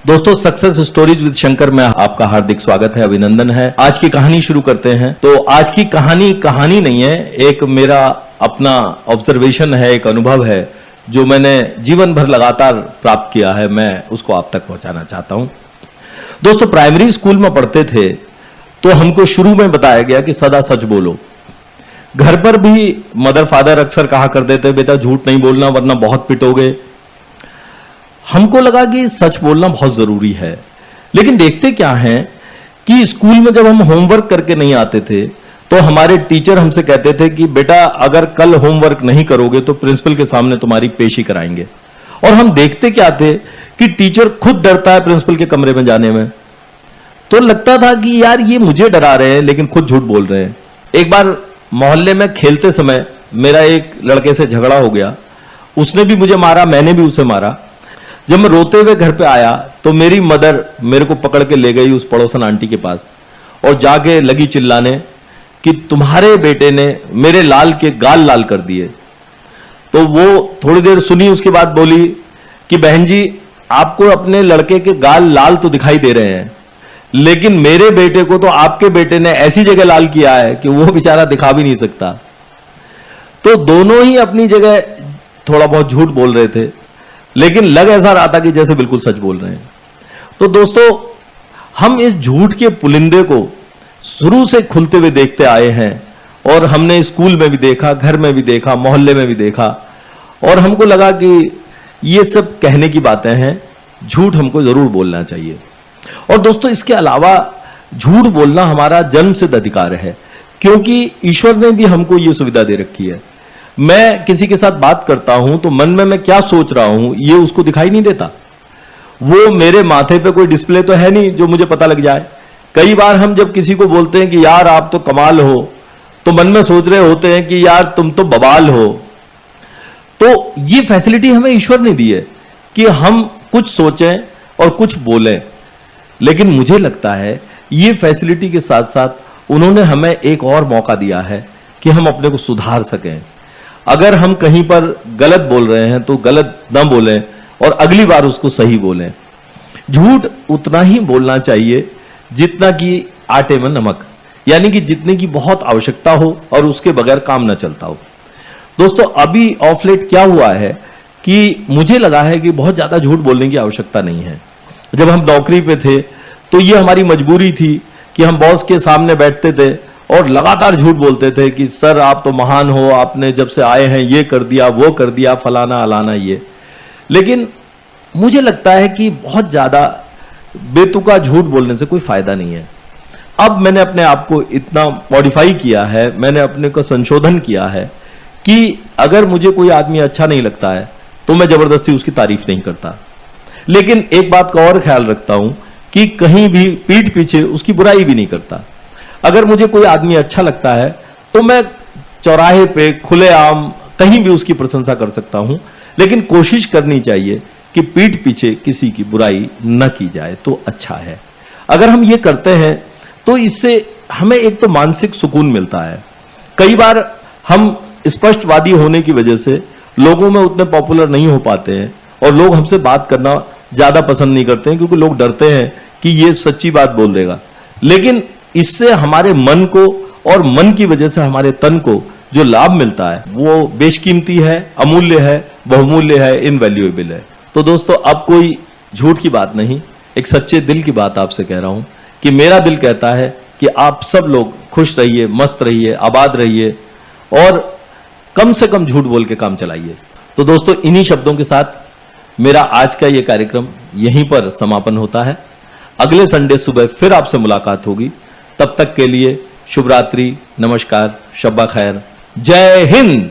दोस्तों, success stories with Shankar में आपका हार्दिक स्वागत है, अभिनंदन है। आज की कहानी शुरू करते हैं। तो आज की कहानी नहीं है, एक मेरा अपना ऑब्जर्वेशन है, एक अनुभव है जो मैंने जीवन भर लगातार प्राप्त किया है, मैं उसको आप तक पहुंचाना चाहता हूं। दोस्तों, प्राइमरी स्कूल में पढ़ते थे तो हमको शुरू में बताया गया कि सदा सच बोलो। घर पर भी मदर फादर अक्सर कहा करते थे, बेटा झूठ नहीं बोलना वरना बहुत पिटोगे। हमको लगा कि सच बोलना बहुत जरूरी है, लेकिन देखते क्या है कि स्कूल में जब हम होमवर्क करके नहीं आते थे तो हमारे टीचर हमसे कहते थे कि बेटा अगर कल होमवर्क नहीं करोगे तो प्रिंसिपल के सामने तुम्हारी पेशी कराएंगे। और हम देखते क्या थे कि टीचर खुद डरता है प्रिंसिपल के कमरे में जाने में। तो लगता था कि यार ये मुझे डरा रहे हैं लेकिन खुद झूठ बोल रहे हैं। एक बार मोहल्ले में खेलते समय मेरा एक लड़के से झगड़ा हो गया, उसने भी मुझे मारा, मैंने भी उसे मारा। जब मैं रोते हुए घर पे आया तो मेरी मदर मेरे को पकड़ के ले गई उस पड़ोसन आंटी के पास और जाके लगी चिल्लाने कि तुम्हारे बेटे ने मेरे लाल के गाल लाल कर दिए। तो वो थोड़ी देर सुनी, उसके बाद बोली कि बहन जी आपको अपने लड़के के गाल लाल तो दिखाई दे रहे हैं, लेकिन मेरे बेटे को तो आपके बेटे ने ऐसी जगह लाल किया है कि वो बेचारा दिखा भी नहीं सकता। तो दोनों ही अपनी जगह थोड़ा बहुत झूठ बोल रहे थे, लेकिन लग ऐसा रहा था कि जैसे बिल्कुल सच बोल रहे हैं। तो दोस्तों, हम इस झूठ के पुलिंदे को शुरू से खुलते हुए देखते आए हैं और हमने स्कूल में भी देखा, घर में भी देखा, मोहल्ले में भी देखा, और हमको लगा कि ये सब कहने की बातें हैं, झूठ हमको जरूर बोलना चाहिए। और दोस्तों, इसके अलावा झूठ बोलना हमारा जन्मसिद्ध अधिकार है, क्योंकि ईश्वर ने भी हमको ये सुविधा दे रखी है। मैं किसी के साथ बात करता हूं तो मन में मैं क्या सोच रहा हूं ये उसको दिखाई नहीं देता। वो मेरे माथे पे कोई डिस्प्ले तो है नहीं जो मुझे पता लग जाए। कई बार हम जब किसी को बोलते हैं कि यार आप तो कमाल हो, तो मन में सोच रहे होते हैं कि यार तुम तो बवाल हो। तो ये फैसिलिटी हमें ईश्वर ने दी है कि हम कुछ सोचें और कुछ बोलें, लेकिन मुझे लगता है ये फैसिलिटी के साथ साथ उन्होंने हमें एक और मौका दिया है कि हम अपने को सुधार सकें। अगर हम कहीं पर गलत बोल रहे हैं तो गलत न बोलें और अगली बार उसको सही बोलें। झूठ उतना ही बोलना चाहिए जितना कि आटे में नमक, यानी कि जितने की बहुत आवश्यकता हो और उसके बगैर काम न चलता हो। दोस्तों, अभी ऑफ लेट क्या हुआ है कि मुझे लगा है कि बहुत ज्यादा झूठ बोलने की आवश्यकता नहीं है। जब हम नौकरी पे थे तो ये हमारी मजबूरी थी कि हम बॉस के सामने बैठते थे और लगातार झूठ बोलते थे कि सर आप तो महान हो, आपने जब से आए हैं ये कर दिया, वो कर दिया, फलाना अलाना ये। लेकिन मुझे लगता है कि बहुत ज्यादा बेतुका झूठ बोलने से कोई फायदा नहीं है। अब मैंने अपने आप को इतना मॉडिफाई किया है, मैंने अपने को संशोधन किया है कि अगर मुझे कोई आदमी अच्छा नहीं लगता है तो मैं जबरदस्ती उसकी तारीफ नहीं करता। लेकिन एक बात का और ख्याल रखता हूं कि कहीं भी पीठ पीछे उसकी बुराई भी नहीं करता। अगर मुझे कोई आदमी अच्छा लगता है तो मैं चौराहे पे खुलेआम कहीं भी उसकी प्रशंसा कर सकता हूं, लेकिन कोशिश करनी चाहिए कि पीठ पीछे किसी की बुराई न की जाए तो अच्छा है। अगर हम ये करते हैं तो इससे हमें एक तो मानसिक सुकून मिलता है। कई बार हम स्पष्टवादी होने की वजह से लोगों में उतने पॉपुलर नहीं हो पाते हैं और लोग हमसे बात करना ज्यादा पसंद नहीं करते हैं, क्योंकि लोग डरते हैं कि ये सच्ची बात बोल देगा। लेकिन इससे हमारे मन को और मन की वजह से हमारे तन को जो लाभ मिलता है वो बेशकीमती है, अमूल्य है, बहुमूल्य है, इनवैल्यूएबल है। तो दोस्तों, अब कोई झूठ की बात नहीं, एक सच्चे दिल की बात आपसे कह रहा हूं कि मेरा दिल कहता है कि आप सब लोग खुश रहिए, मस्त रहिए, आबाद रहिए और कम से कम झूठ बोल के काम चलाइए। तो दोस्तों, इन्हीं शब्दों के साथ मेरा आज का ये कार्यक्रम यहीं पर समापन होता है। अगले संडे सुबह फिर आपसे मुलाकात होगी। तब तक के लिए शुभ रात्रि, नमस्कार, शब्बा खैर, जय हिंद।